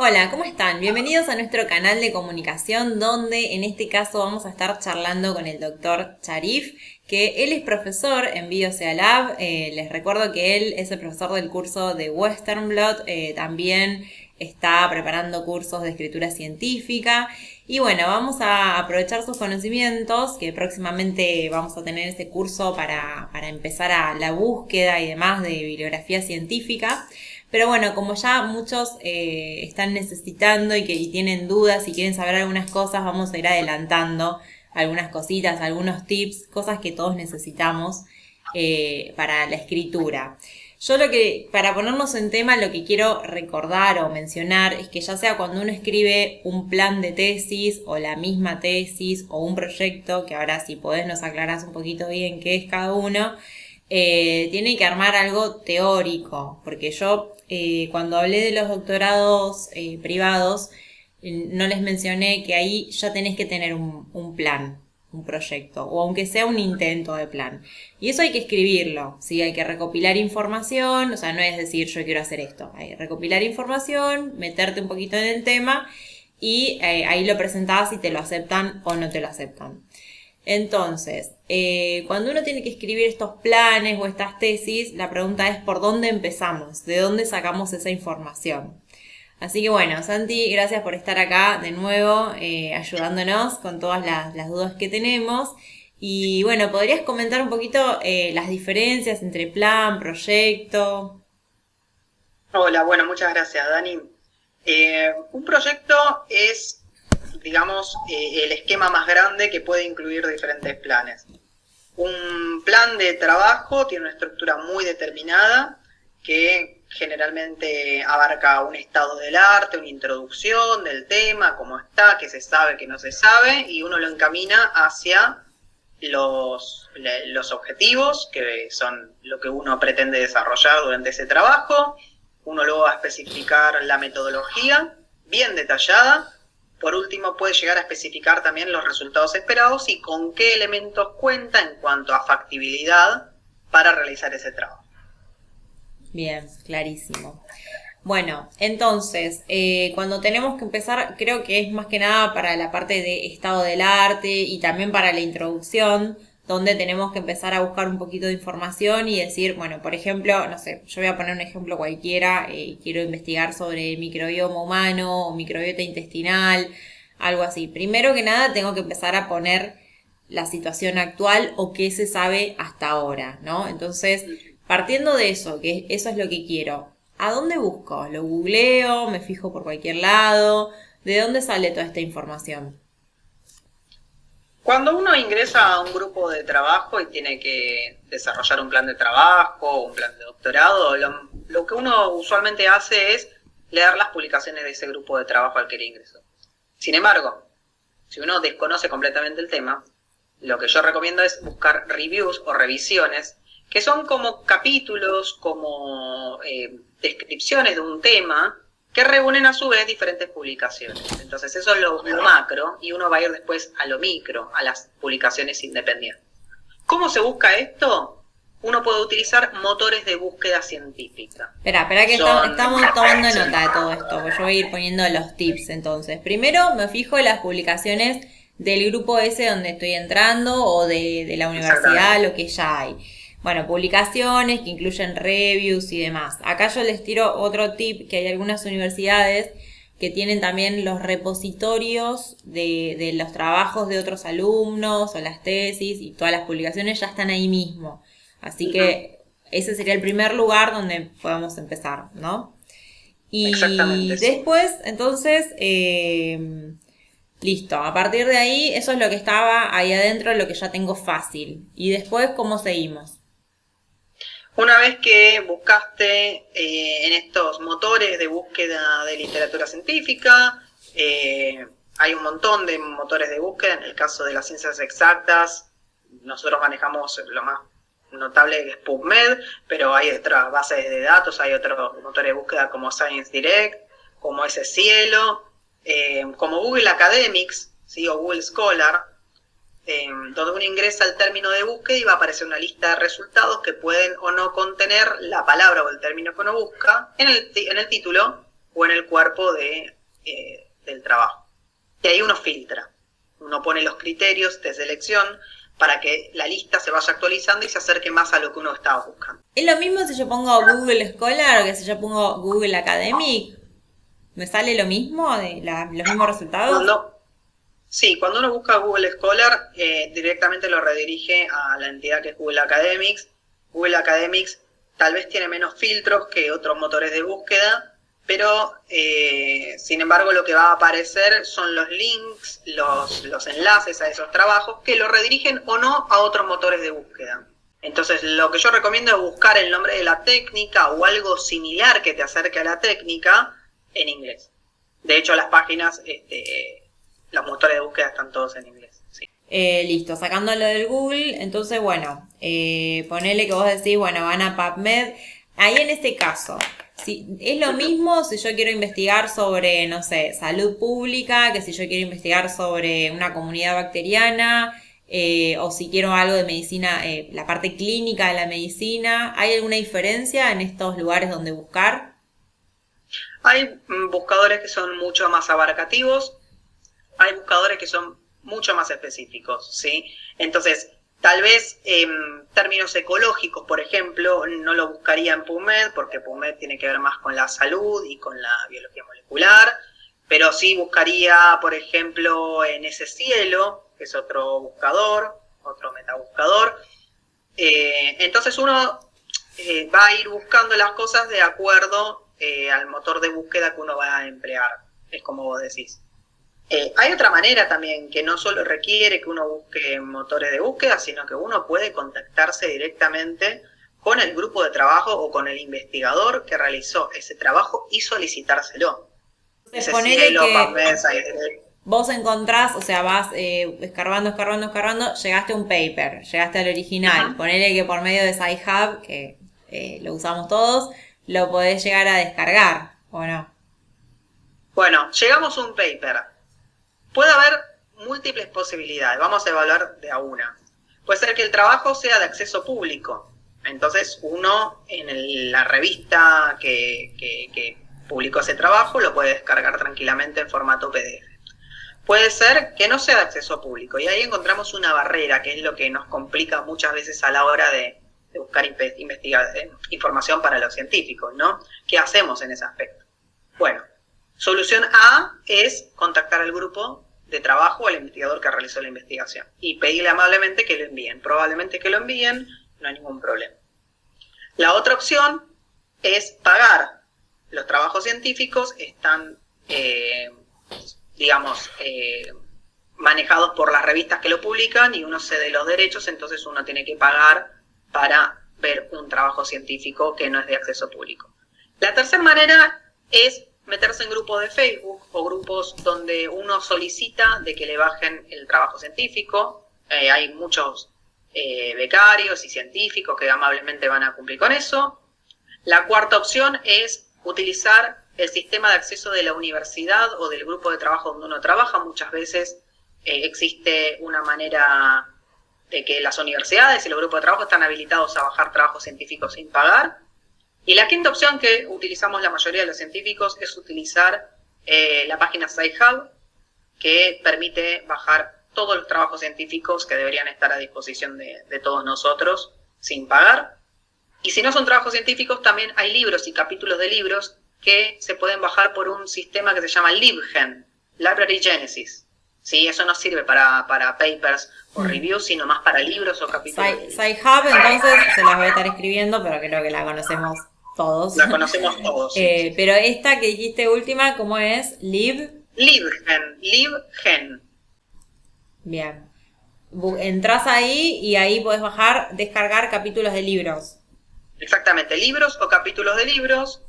Hola, ¿cómo están? Bienvenidos a nuestro canal de comunicación donde en este caso vamos a estar charlando con el doctor Charif, que él es profesor en BioSea Lab. Les recuerdo que él es el profesor del curso de Western Blot, también está preparando cursos de escritura científica y bueno, vamos a aprovechar sus conocimientos que próximamente vamos a tener ese curso para empezar a la búsqueda y demás de bibliografía científica. Pero bueno, como ya muchos están necesitando y tienen dudas y quieren saber algunas cosas, vamos a ir adelantando algunas cositas, algunos tips, cosas que todos necesitamos para la escritura. Yo para ponernos en tema, lo que quiero recordar o mencionar es que ya sea cuando uno escribe un plan de tesis o la misma tesis o un proyecto, que ahora si podés nos aclarás un poquito bien qué es cada uno, tiene que armar algo teórico, porque yo cuando hablé de los doctorados privados, no les mencioné que ahí ya tenés que tener un plan, un proyecto, o aunque sea un intento de plan. Y eso hay que escribirlo, ¿sí? Hay que recopilar información, o sea, no es decir yo quiero hacer esto, hay que recopilar información, meterte un poquito en el tema y ahí lo presentás y te lo aceptan o no te lo aceptan. Entonces, cuando uno tiene que escribir estos planes o estas tesis, la pregunta es ¿por dónde empezamos? ¿De dónde sacamos esa información? Así que bueno, Santi, gracias por estar acá de nuevo, ayudándonos con todas las dudas que tenemos. Y bueno, ¿podrías comentar un poquito las diferencias entre plan, proyecto? Hola, bueno, muchas gracias, Dani. Un proyecto es, digamos, el esquema más grande que puede incluir diferentes planes. Un plan de trabajo tiene una estructura muy determinada que generalmente abarca un estado del arte, una introducción del tema, cómo está, qué se sabe, qué no se sabe, y uno lo encamina hacia los objetivos, que son lo que uno pretende desarrollar durante ese trabajo. Uno luego va a especificar la metodología bien detallada. Por último, puede llegar a especificar también los resultados esperados y con qué elementos cuenta en cuanto a factibilidad para realizar ese trabajo. Bien, clarísimo. Bueno, entonces, cuando tenemos que empezar, creo que es más que nada para la parte de estado del arte y también para la introducción, donde tenemos que empezar a buscar un poquito de información y decir, bueno, por ejemplo, no sé, yo voy a poner un ejemplo cualquiera, quiero investigar sobre el microbioma humano o microbiota intestinal, algo así. Primero que nada, tengo que empezar a poner la situación actual o qué se sabe hasta ahora, ¿no? Entonces, partiendo de eso, que eso es lo que quiero, ¿a dónde busco? ¿Lo googleo? ¿Me fijo por cualquier lado? ¿De dónde sale toda esta información? Cuando uno ingresa a un grupo de trabajo y tiene que desarrollar un plan de trabajo, un plan de doctorado, lo que uno usualmente hace es leer las publicaciones de ese grupo de trabajo al que le ingresó. Sin embargo, si uno desconoce completamente el tema, lo que yo recomiendo es buscar reviews o revisiones, que son como capítulos, como descripciones de un tema, que reúnen a su vez diferentes publicaciones. Entonces eso es lo macro y uno va a ir después a lo micro, a las publicaciones independientes. ¿Cómo se busca esto? Uno puede utilizar motores de búsqueda científica. Espera que Son... estamos tomando nota de todo esto, pues yo voy a ir poniendo los tips entonces. Primero me fijo en las publicaciones del grupo ese donde estoy entrando o de la universidad, Exactamente. lo que ya hay. Bueno, publicaciones que incluyen reviews y demás. Acá yo les tiro otro tip, que hay algunas universidades que tienen también los repositorios de los trabajos de otros alumnos o las tesis y todas las publicaciones ya están ahí mismo. Así que ese sería el primer lugar donde podemos empezar, ¿no? Exactamente, Y sí. después, entonces, listo. A partir de ahí, eso es lo que estaba ahí adentro, lo que ya tengo fácil. Y después, ¿cómo seguimos? Una vez que buscaste en estos motores de búsqueda de literatura científica, hay un montón de motores de búsqueda. En el caso de las ciencias exactas, nosotros manejamos lo más notable que es PubMed, pero hay otras bases de datos, hay otros motores de búsqueda como Science Direct, como ese Cielo, como Google Academics, ¿sí? O Google Scholar, donde uno ingresa el término de búsqueda y va a aparecer una lista de resultados que pueden o no contener la palabra o el término que uno busca en el título o en el cuerpo de del trabajo. Y ahí uno filtra, uno pone los criterios de selección para que la lista se vaya actualizando y se acerque más a lo que uno estaba buscando. ¿Es lo mismo si yo pongo Google Scholar o que si yo pongo Google Academic? ¿Me sale lo mismo, los mismos resultados? Cuando uno busca Google Scholar, directamente lo redirige a la entidad que es Google Academics. Google Academics tal vez tiene menos filtros que otros motores de búsqueda, pero sin embargo lo que va a aparecer son los links, los enlaces a esos trabajos que lo redirigen o no a otros motores de búsqueda. Entonces lo que yo recomiendo es buscar el nombre de la técnica o algo similar que te acerque a la técnica en inglés. De hecho las páginas, los motores de búsqueda están todos en inglés. Sí. Listo, sacándolo del Google, entonces bueno, ponele que vos decís, bueno, van a PubMed. Ahí en este caso, si es lo mismo si yo quiero investigar sobre, no sé, salud pública, que si yo quiero investigar sobre una comunidad bacteriana, o si quiero algo de medicina, la parte clínica de la medicina. ¿Hay alguna diferencia en estos lugares donde buscar? Hay buscadores que son mucho más abarcativos, hay buscadores que son mucho más específicos, ¿sí? Entonces, tal vez términos ecológicos, por ejemplo, no lo buscaría en PubMed, porque PubMed tiene que ver más con la salud y con la biología molecular, pero sí buscaría, por ejemplo, en Ese Cielo, que es otro buscador, otro metabuscador. Entonces uno va a ir buscando las cosas de acuerdo al motor de búsqueda que uno va a emplear, es como vos decís. Hay otra manera también que no solo requiere que uno busque motores de búsqueda, sino que uno puede contactarse directamente con el grupo de trabajo o con el investigador que realizó ese trabajo y solicitárselo. Ponele que vos encontrás, o sea, vas escarbando, llegaste a un paper, llegaste al original. Uh-huh. Ponele que por medio de Sci-Hub, que lo usamos todos, lo podés llegar a descargar, ¿o no? Bueno, llegamos a un paper. Puede haber múltiples posibilidades, vamos a evaluar de a una. Puede ser que el trabajo sea de acceso público, entonces uno en la revista que publicó ese trabajo lo puede descargar tranquilamente en formato PDF. Puede ser que no sea de acceso público y ahí encontramos una barrera que es lo que nos complica muchas veces a la hora de buscar información para los científicos, ¿no? ¿Qué hacemos en ese aspecto? Bueno, solución A es contactar al grupo de trabajo o al investigador que realizó la investigación y pedirle amablemente que lo envíen. Probablemente que lo envíen, no hay ningún problema. La otra opción es pagar. Los trabajos científicos están, manejados por las revistas que lo publican y uno cede los derechos, entonces uno tiene que pagar para ver un trabajo científico que no es de acceso público. La tercera manera es meterse en grupos de Facebook o grupos donde uno solicita de que le bajen el trabajo científico. Hay muchos becarios y científicos que amablemente van a cumplir con eso. La cuarta opción es utilizar el sistema de acceso de la universidad o del grupo de trabajo donde uno trabaja. Muchas veces existe una manera de que las universidades y los grupos de trabajo están habilitados a bajar trabajos científicos sin pagar. Y la quinta opción que utilizamos la mayoría de los científicos es utilizar la página Sci-Hub, que permite bajar todos los trabajos científicos que deberían estar a disposición de todos nosotros sin pagar. Y si no son trabajos científicos, también hay libros y capítulos de libros que se pueden bajar por un sistema que se llama LibGen, Library Genesis. ¿Sí? Eso no sirve para papers o reviews, sino más para libros o capítulos. Sci-Hub, entonces, se las voy a estar escribiendo, pero creo que la conocemos todos. La conocemos todos. Sí. Pero esta que dijiste última, ¿cómo es? LibGen. Bien. Entrás ahí y ahí podés descargar capítulos de libros. Exactamente, libros o capítulos de libros.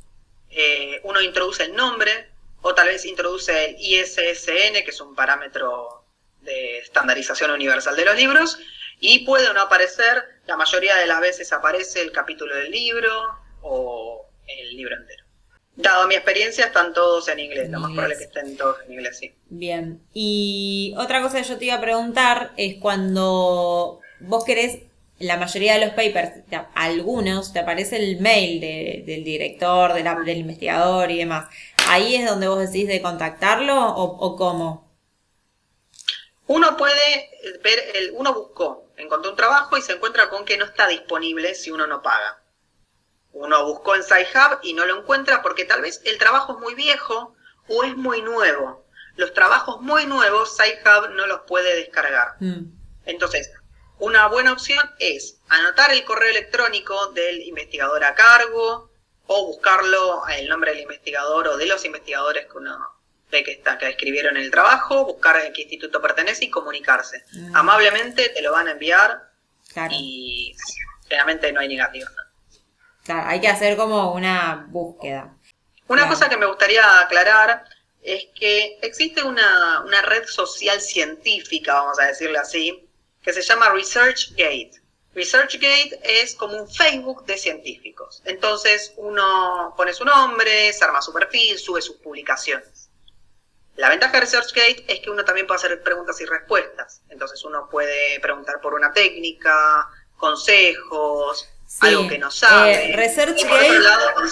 Uno introduce el nombre o tal vez introduce el ISSN, que es un parámetro de estandarización universal de los libros, y puede o no aparecer. La mayoría de las veces aparece el capítulo del libro o el libro entero. Dado mi experiencia, están todos en inglés. Lo más probable es que estén todos en inglés, sí. Bien. Y otra cosa que yo te iba a preguntar es cuando vos querés, la mayoría de los papers, algunos, te aparece el mail del director, del investigador y demás. ahí es donde vos decís de contactarlo o cómo. Uno puede ver, uno encontró un trabajo y se encuentra con que no está disponible si uno no paga. Uno buscó en SciHub y no lo encuentra porque tal vez el trabajo es muy viejo o es muy nuevo. Los trabajos muy nuevos, SciHub no los puede descargar. Entonces, una buena opción es anotar el correo electrónico del investigador a cargo o buscarlo, el nombre del investigador o de los investigadores que uno ve que escribieron el trabajo, buscar en qué instituto pertenece y comunicarse. Amablemente te lo van a enviar y realmente no hay negativos. Claro, hay que hacer como una búsqueda. Una cosa que me gustaría aclarar es que existe una red social científica, vamos a decirlo así, que se llama ResearchGate. ResearchGate es como un Facebook de científicos. Entonces uno pone su nombre, se arma su perfil, sube sus publicaciones. La ventaja de ResearchGate es que uno también puede hacer preguntas y respuestas. Entonces uno puede preguntar por una técnica, consejos, algo que no sabe. ResearchGate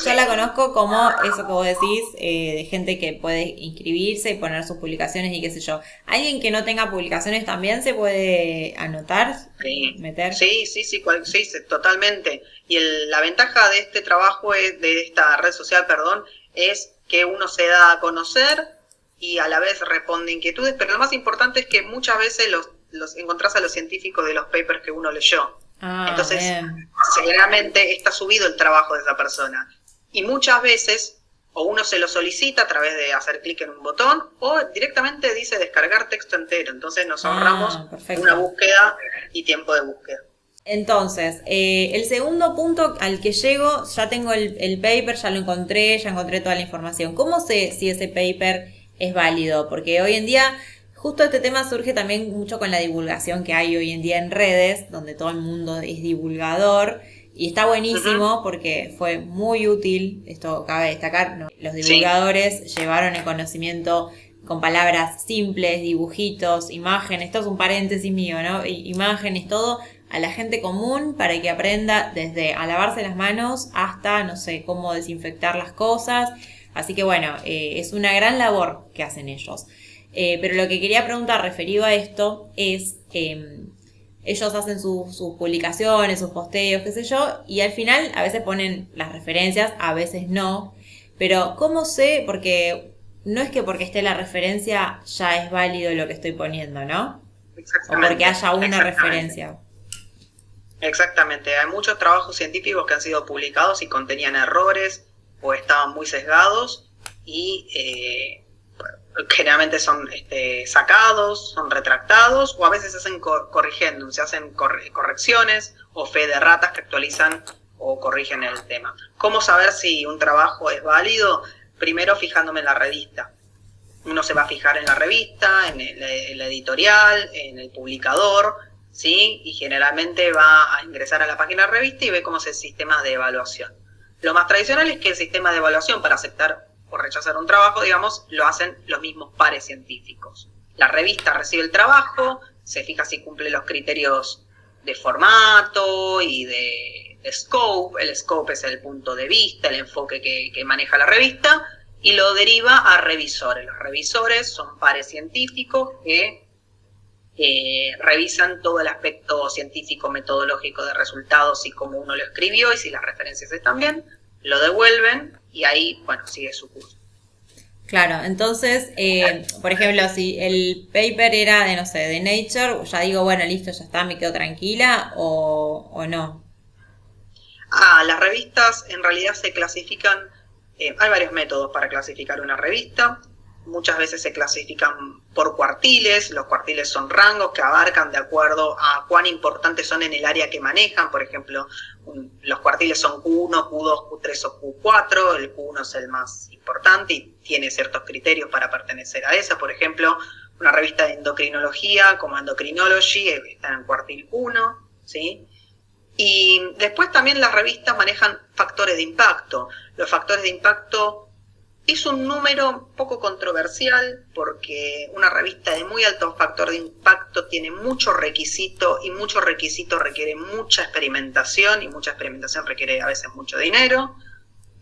yo la conozco como eso que vos decís, de gente que puede inscribirse y poner sus publicaciones y qué sé yo. ¿Alguien que no tenga publicaciones también se puede anotar? ¿Meter? Sí, totalmente. Y la ventaja de este trabajo, de esta red social, es que uno se da a conocer y a la vez responde inquietudes, pero lo más importante es que muchas veces los encontrás a los científicos de los papers que uno leyó. Entonces, seguramente está subido el trabajo de esa persona. Y muchas veces, o uno se lo solicita a través de hacer clic en un botón, o directamente dice descargar texto entero. Entonces nos ahorramos una búsqueda y tiempo de búsqueda. Entonces, el segundo punto al que llego, ya tengo el paper, ya encontré toda la información. ¿Cómo sé si ese paper es válido? Porque hoy en día... Justo este tema surge también mucho con la divulgación que hay hoy en día en redes, donde todo el mundo es divulgador, y está buenísimo porque fue muy útil, esto cabe destacar, ¿no? Los divulgadores llevaron el conocimiento con palabras simples, dibujitos, imágenes, esto es un paréntesis mío, ¿no? Imágenes, todo, a la gente común para que aprenda desde a lavarse las manos hasta, no sé, cómo desinfectar las cosas. Así que bueno, es una gran labor que hacen ellos. Pero lo que quería preguntar referido a esto es, ellos hacen sus publicaciones, sus posteos, qué sé yo, y al final a veces ponen las referencias, a veces no, pero ¿cómo sé? Porque no es que porque esté la referencia ya es válido lo que estoy poniendo, ¿no? O porque haya una referencia. Exactamente, hay muchos trabajos científicos que han sido publicados y contenían errores o estaban muy sesgados y... generalmente son sacados, son retractados o a veces se hacen corrigiendo, se hacen correcciones o fe de ratas que actualizan o corrigen el tema. ¿Cómo saber si un trabajo es válido? Primero fijándome en la revista. Uno se va a fijar en la revista, en la editorial, en el publicador, ¿sí? Y generalmente va a ingresar a la página de la revista y ve cómo es el sistema de evaluación. Lo más tradicional es que el sistema de evaluación para aceptar o rechazar un trabajo, digamos, lo hacen los mismos pares científicos. La revista recibe el trabajo, se fija si cumple los criterios de formato y de scope. El scope es el punto de vista, el enfoque que maneja la revista, y lo deriva a revisores. Los revisores son pares científicos que revisan todo el aspecto científico, metodológico de resultados y cómo uno lo escribió y si las referencias están bien, lo devuelven y ahí, bueno, sigue su curso. Claro, entonces, por ejemplo, si el paper era de, no sé, de Nature, ya digo, bueno, listo, ya está, me quedo tranquila, o no. Las revistas en realidad se clasifican, hay varios métodos para clasificar una revista. Muchas veces se clasifican por cuartiles. Los cuartiles son rangos que abarcan de acuerdo a cuán importantes son en el área que manejan. Por ejemplo, los cuartiles son Q1, Q2, Q3 o Q4. El Q1 es el más importante y tiene ciertos criterios para pertenecer a esa. Por ejemplo, una revista de endocrinología como Endocrinology está en el cuartil 1, ¿sí? Y después también las revistas manejan factores de impacto. Los factores de impacto es un número un poco controversial porque una revista de muy alto factor de impacto tiene mucho requisito y mucho requisito requiere mucha experimentación y mucha experimentación requiere a veces mucho dinero.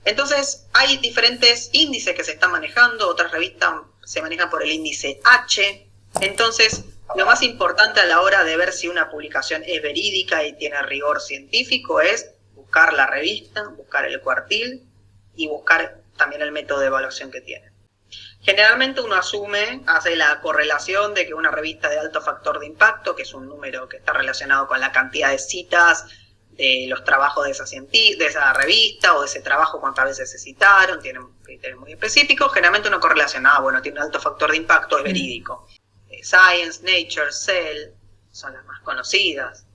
Entonces, hay diferentes índices que se están manejando, otras revistas se manejan por el índice H. Entonces, lo más importante a la hora de ver si una publicación es verídica y tiene rigor científico es buscar la revista, buscar el cuartil y buscar también el método de evaluación que tiene. Generalmente uno asume, hace la correlación de que una revista de alto factor de impacto, que es un número que está relacionado con la cantidad de citas, de los trabajos de esa revista o de ese trabajo, cuántas veces se citaron, tiene un criterio muy específico. Generalmente uno correlaciona, bueno, tiene un alto factor de impacto, es verídico. Science, Nature, Cell, son las más conocidas.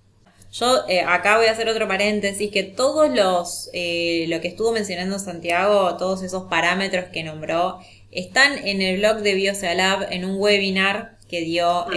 Yo acá voy a hacer otro paréntesis, que todos lo que estuvo mencionando Santiago, todos esos parámetros que nombró, están en el blog de BioSeaLab en un webinar que dio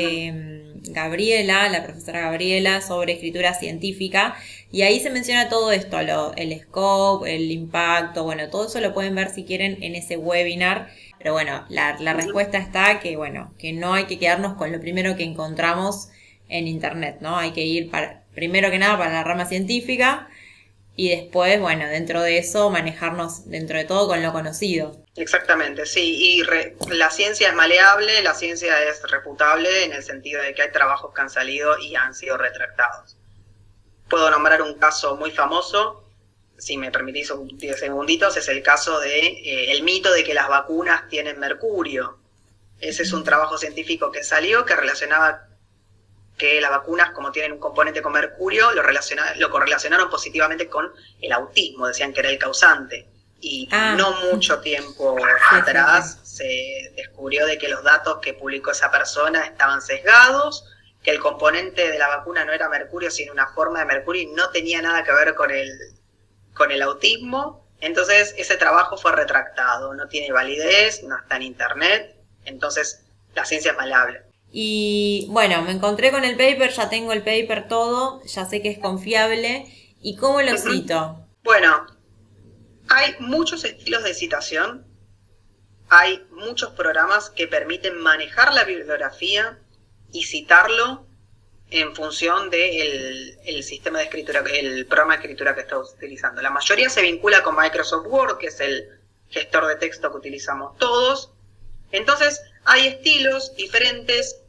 Gabriela, la profesora Gabriela, sobre escritura científica, y ahí se menciona todo esto, el scope, el impacto, bueno, todo eso lo pueden ver si quieren en ese webinar. Pero bueno, la respuesta está que, bueno, que no hay que quedarnos con lo primero que encontramos en internet, ¿no? Hay que ir primero que nada para la rama científica y después, bueno, dentro de eso manejarnos dentro de todo con lo conocido. Exactamente, sí, y la ciencia es maleable, la ciencia es reputable en el sentido de que hay trabajos que han salido y han sido retractados. Puedo nombrar un caso muy famoso, si me permitís 10 segunditos, es el caso de el mito de que las vacunas tienen mercurio. Ese es un trabajo científico que salió que relacionaba que las vacunas, como tienen un componente con mercurio, lo correlacionaron positivamente con el autismo, decían que era el causante. Y no mucho tiempo atrás se descubrió de que los datos que publicó esa persona estaban sesgados, que el componente de la vacuna no era mercurio, sino una forma de mercurio y no tenía nada que ver con el autismo. Entonces ese trabajo fue retractado, no tiene validez, no está en internet, entonces la ciencia es maleable. Y bueno, me encontré con el paper, ya tengo el paper todo, ya sé que es confiable. ¿Y cómo lo cito? Bueno, hay muchos estilos de citación, hay muchos programas que permiten manejar la bibliografía y citarlo en función del sistema de escritura, el programa de escritura que estás utilizando. La mayoría se vincula con Microsoft Word, que es el gestor de texto que utilizamos todos. Entonces, hay estilos diferentes,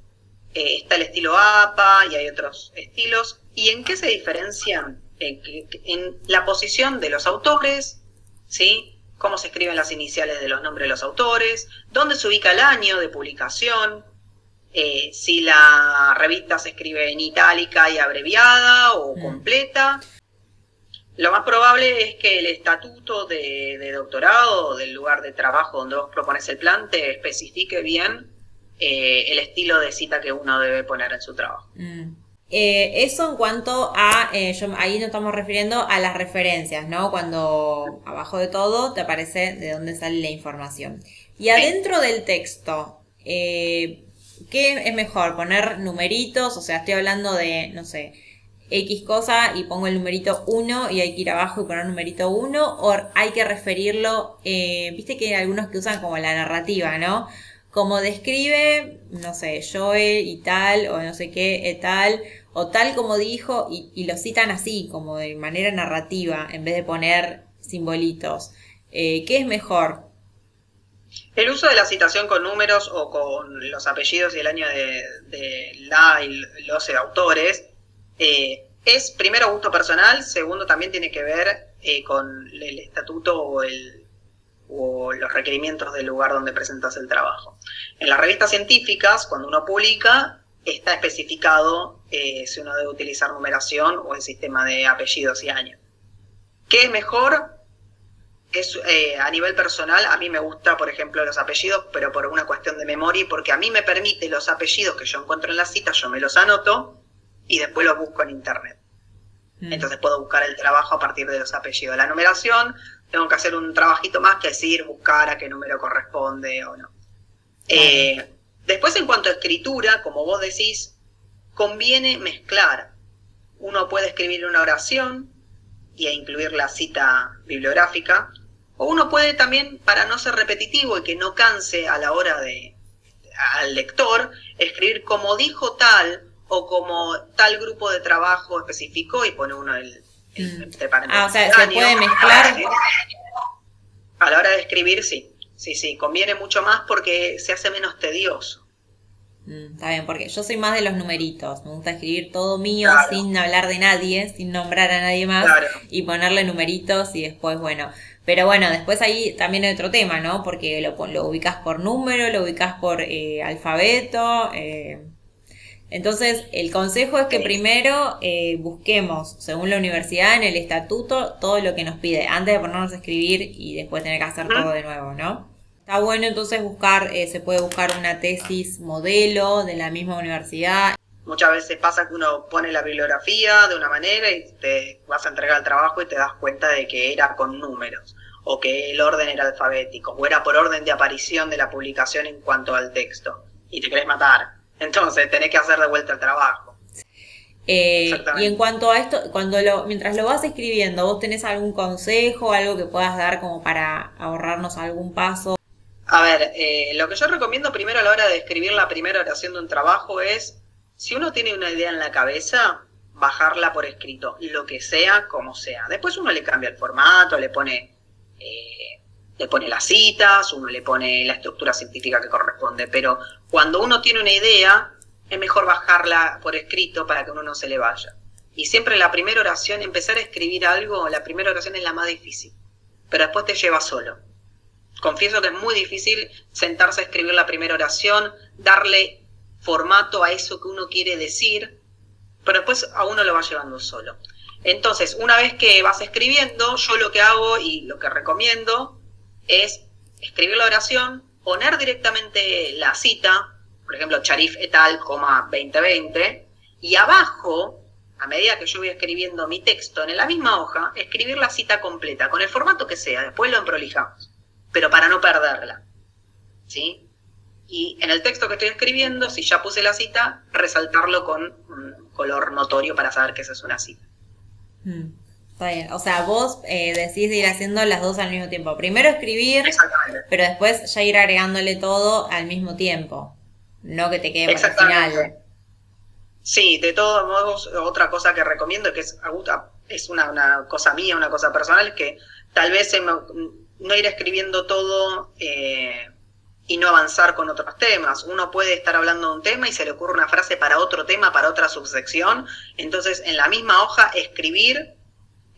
está el estilo APA y hay otros estilos. ¿Y en qué se diferencian? En la posición de los autores, ¿sí? Cómo se escriben las iniciales de los nombres de los autores, dónde se ubica el año de publicación, si la revista se escribe en itálica y abreviada o completa. Lo más probable es que el estatuto de doctorado o del lugar de trabajo donde vos propones el plan te especifique bien el estilo de cita que uno debe poner en su trabajo. Eso en cuanto a, ahí nos estamos refiriendo a las referencias, ¿no? Cuando abajo de todo te aparece de dónde sale la información. Y adentro del texto, ¿qué es mejor? ¿Poner numeritos? O sea, estoy hablando de, no sé, X cosa y pongo el numerito 1 y hay que ir abajo y poner numerito 1, o hay que referirlo, viste que hay algunos que usan como la narrativa, ¿no? Como describe, no sé, Joel y tal, o no sé qué, tal, o tal como dijo, y lo citan así, como de manera narrativa, en vez de poner simbolitos. ¿Qué es mejor? El uso de la citación con números o con los apellidos y el año de la y los autores es primero gusto personal, segundo también tiene que ver con el estatuto o los requerimientos del lugar donde presentas el trabajo. En las revistas científicas, cuando uno publica, está especificado si uno debe utilizar numeración o el sistema de apellidos y años. ¿Qué es mejor? A nivel personal, a mí me gusta, por ejemplo, los apellidos, pero por una cuestión de memoria y porque a mí me permite los apellidos que yo encuentro en la cita, yo me los anoto y después los busco en internet. Entonces puedo buscar el trabajo a partir de los apellidos. La numeración, tengo que hacer un trabajito más que decir, buscar a qué número corresponde o no. Después, en cuanto a escritura, como vos decís, conviene mezclar. Uno puede escribir una oración e incluir la cita bibliográfica, o uno puede también, para no ser repetitivo y que no canse a la hora al lector, escribir como dijo tal, o como tal grupo de trabajo especificó y pone uno entre paréntesis. O sea, se puede mezclar. A la hora de escribir, sí. Sí, conviene mucho más porque se hace menos tedioso. Está bien, porque yo soy más de los numeritos. Me gusta escribir todo mío Claro, sin hablar de nadie, sin nombrar a nadie más claro. y ponerle numeritos y después, bueno. Pero bueno, después ahí también hay otro tema, ¿no? Porque lo ubicas por número, lo ubicas por alfabeto. Entonces, el consejo es que Sí. primero busquemos, según la universidad, en el estatuto, todo lo que nos pide, antes de ponernos a escribir y después tener que hacer Ujú. todo de nuevo, ¿no? Está bueno entonces buscar, se puede buscar una tesis modelo de la misma universidad. Muchas veces pasa que uno pone la bibliografía de una manera y te vas a entregar el trabajo y te das cuenta de que era con números, o que el orden era alfabético, o era por orden de aparición de la publicación en cuanto al texto, y te querés matar. Entonces tenés que hacer de vuelta el trabajo. Y en Exactamente. cuanto a esto, mientras lo vas escribiendo, ¿vos tenés algún consejo, algo que puedas dar como para ahorrarnos algún paso? A ver, lo que yo recomiendo primero a la hora de escribir la primera oración de un trabajo es, si uno tiene una idea en la cabeza, bajarla por escrito, lo que sea, como sea. Después uno le cambia el formato, le pone las citas, uno le pone la estructura científica que corresponde, pero cuando uno tiene una idea, es mejor bajarla por escrito para que uno no se le vaya. Y siempre la primera oración, empezar a escribir algo, la primera oración es la más difícil, pero después te lleva solo. Confieso que es muy difícil sentarse a escribir la primera oración, darle formato a eso que uno quiere decir, pero después a uno lo va llevando solo. Entonces, una vez que vas escribiendo, yo lo que hago y lo que recomiendo es escribir la oración, poner directamente la cita, por ejemplo, Charif et al, 2020, y abajo, a medida que yo voy escribiendo mi texto en la misma hoja, escribir la cita completa, con el formato que sea, después lo emprolijamos, pero para no perderla, ¿sí? Y en el texto que estoy escribiendo, si ya puse la cita, resaltarlo con un color notorio para saber que esa es una cita. Está bien. O sea, vos decís de ir haciendo las dos al mismo tiempo. Primero escribir, Exactamente. pero después ya ir agregándole todo al mismo tiempo. No que te quede para el final. Exactamente. Sí, de todos modos, otra cosa que recomiendo, que es una cosa mía, una cosa personal, es que tal vez no ir escribiendo todo y no avanzar con otros temas. Uno puede estar hablando de un tema y se le ocurre una frase para otro tema, para otra subsección. Entonces, en la misma hoja, escribir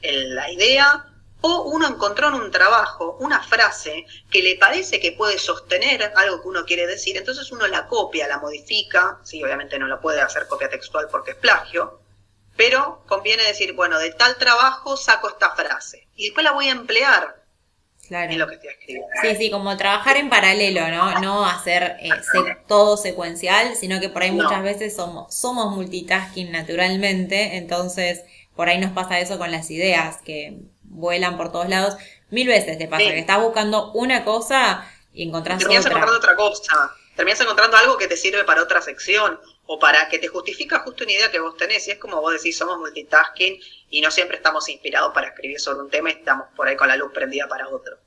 la idea, o uno encontró en un trabajo una frase que le parece que puede sostener algo que uno quiere decir, entonces uno la copia, la modifica, sí, obviamente no lo puede hacer copia textual porque es plagio, pero conviene decir, bueno, de tal trabajo saco esta frase, y después la voy a emplear en Claro. lo que estoy escribiendo. Sí, como trabajar en paralelo, ¿no? No hacer todo secuencial, sino que por ahí muchas No, veces somos multitasking naturalmente, entonces por ahí nos pasa eso con las ideas que vuelan por todos lados. Mil veces te pasa que sí, estás buscando una cosa y y encontrás terminas encontrando otra. otra cosa, terminas encontrando algo que te sirve para otra sección o para que te justifica justo una idea que vos tenés. Y es como vos decís, somos multitasking y no siempre estamos inspirados para escribir sobre un tema y estamos por ahí con la luz prendida para otro.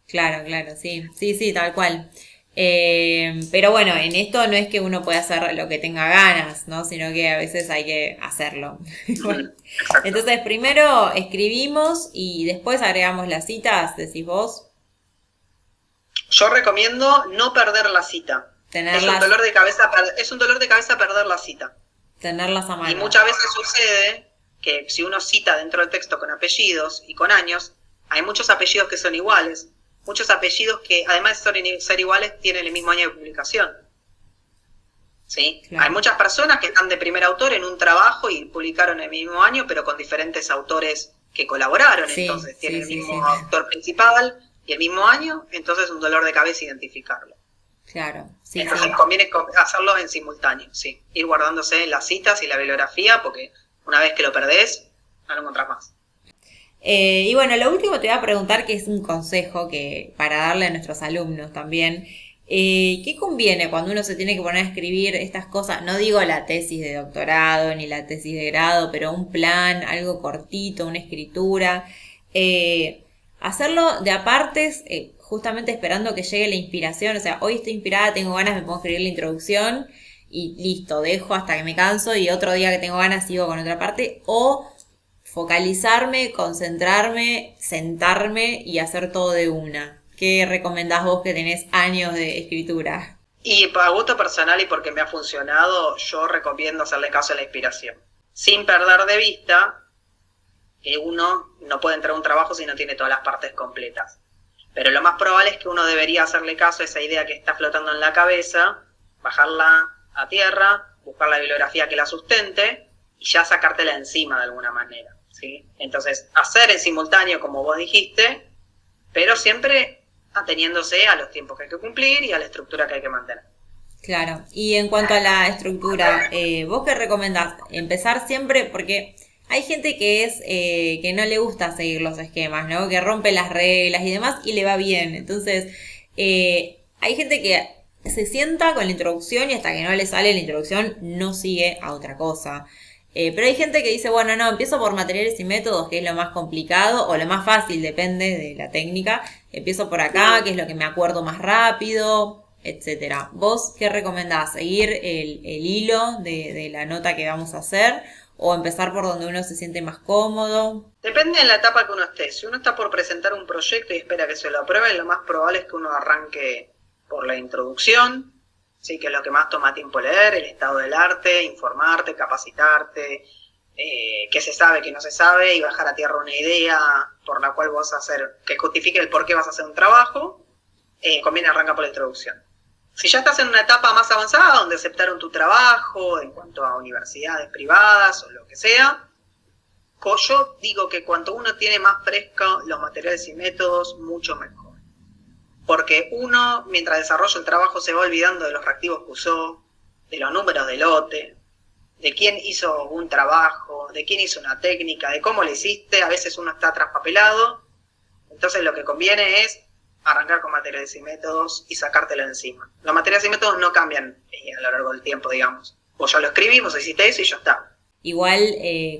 Claro, claro, sí, sí, sí, tal cual. Pero bueno, en esto no es que uno pueda hacer lo que tenga ganas, ¿no? Sino que a veces hay que hacerlo. Bueno, Exacto. entonces primero escribimos y después agregamos las citas, decís vos, Yo recomiendo no perder la cita. tenerlas, Es un dolor de cabeza perder la cita. tenerlas a Y mano. muchas veces sucede que si uno cita dentro del texto con apellidos y con años, hay muchos apellidos que son iguales. Muchos apellidos que, además de ser iguales, tienen el mismo año de publicación. ¿Sí? Hay Claro. muchas personas que están de primer autor en un trabajo y publicaron el mismo año, pero con diferentes autores que colaboraron. Sí, Entonces tienen sí, el sí, mismo sí. autor principal y el mismo año, entonces es un dolor de cabeza identificarlo. Claro, sí, Entonces sí. conviene hacerlo en simultáneo, sí. Ir guardándose las citas y la bibliografía, porque una vez que lo perdés, no lo encontrás más. Y bueno, lo último te voy a preguntar, que es un consejo que para darle a nuestros alumnos también. ¿Qué conviene cuando uno se tiene que poner a escribir estas cosas? No digo la tesis de doctorado ni la tesis de grado, pero un plan, algo cortito, una escritura. Hacerlo de apartes, justamente esperando que llegue la inspiración. O sea, hoy estoy inspirada, tengo ganas, me pongo a escribir la introducción y listo, dejo hasta que me canso y otro día que tengo ganas sigo con otra parte. O focalizarme, concentrarme, sentarme y hacer todo de una. ¿Qué recomendás vos que tenés años de escritura? Y para gusto personal y porque me ha funcionado, yo recomiendo hacerle caso a la inspiración. Sin perder de vista que uno no puede entrar a un trabajo si no tiene todas las partes completas. Pero lo más probable es que uno debería hacerle caso a esa idea que está flotando en la cabeza, bajarla a tierra, buscar la bibliografía que la sustente y ya sacártela encima de alguna manera, ¿sí? Entonces, hacer en simultáneo, como vos dijiste, pero siempre ateniéndose a los tiempos que hay que cumplir y a la estructura que hay que mantener. Claro, y en cuanto a la estructura, ¿vos qué recomendás? Empezar siempre, porque hay gente que es que no le gusta seguir los esquemas, ¿no? Que rompe las reglas y demás y le va bien. Entonces, hay gente que se sienta con la introducción y hasta que no le sale la introducción no sigue a otra cosa. Pero hay gente que dice, bueno, no, empiezo por materiales y métodos, que es lo más complicado, o lo más fácil, depende de la técnica. Empiezo por acá, que es lo que me acuerdo más rápido, etcétera. ¿Vos qué recomendás? ¿Seguir el hilo de la nota que vamos a hacer? ¿O empezar por donde uno se siente más cómodo? Depende de la etapa que uno esté. Si uno está por presentar un proyecto y espera que se lo aprueben, lo más probable es que uno arranque por la introducción, sí, que es lo que más toma tiempo leer, el estado del arte, informarte, capacitarte, qué se sabe, qué no se sabe, y bajar a tierra una idea por la cual vas a hacer, que justifique el por qué vas a hacer un trabajo, conviene arrancar por la introducción. Si ya estás en una etapa más avanzada, donde aceptaron tu trabajo en cuanto a universidades privadas o lo que sea, yo digo que cuanto uno tiene más fresco los materiales y métodos, mucho mejor. Porque uno, mientras desarrolla el trabajo, se va olvidando de los reactivos que usó, de los números de lote, de quién hizo un trabajo, de quién hizo una técnica, de cómo lo hiciste. A veces uno está traspapelado. Entonces lo que conviene es arrancar con materiales y métodos y sacártelo encima. Los materiales y métodos no cambian a lo largo del tiempo, digamos. Vos ya lo escribimos, hiciste eso y ya está. Igual,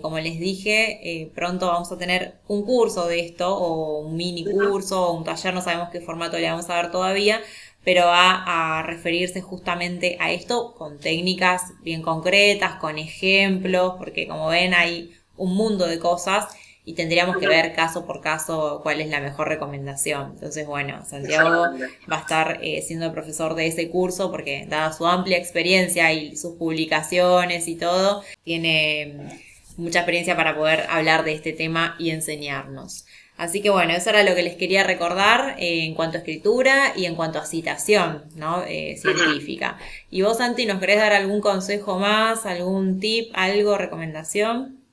como les dije, pronto vamos a tener un curso de esto, o un mini curso, o un taller, no sabemos qué formato le vamos a dar todavía, pero va a referirse justamente a esto con técnicas bien concretas, con ejemplos, porque como ven hay un mundo de cosas y tendríamos que ver caso por caso cuál es la mejor recomendación. Entonces, bueno, Santiago va a estar siendo el profesor de ese curso porque, dada su amplia experiencia y sus publicaciones y todo, tiene mucha experiencia para poder hablar de este tema y enseñarnos. Así que bueno, eso era lo que les quería recordar en cuanto a escritura y en cuanto a citación, ¿no? Científica. ¿Y vos, Santi, nos querés dar algún consejo más, algún tip, algo, recomendación?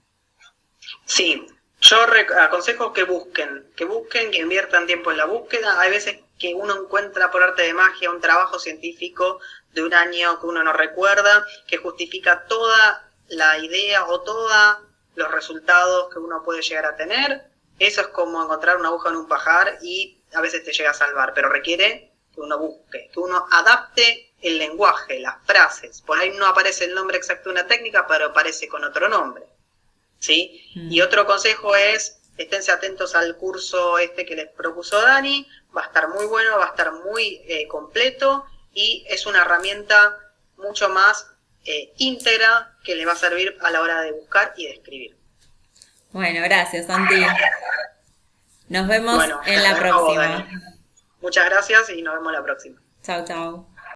Sí, yo aconsejo que busquen, que inviertan tiempo en la búsqueda. Hay veces que uno encuentra por arte de magia un trabajo científico de un año que uno no recuerda, que justifica toda la idea o todos los resultados que uno puede llegar a tener. Eso es como encontrar una aguja en un pajar y a veces te llega a salvar, pero requiere que uno busque, que uno adapte el lenguaje, las frases. Por ahí no aparece el nombre exacto de una técnica, pero aparece con otro nombre, ¿sí? Y otro consejo es, esténse atentos al curso que les propuso Dani, va a estar muy bueno, va a estar muy completo y es una herramienta mucho más íntegra que les va a servir a la hora de buscar y de escribir. Bueno, gracias, Santi. Nos vemos en la próxima. Muchas gracias y nos vemos la próxima. Chau, chau.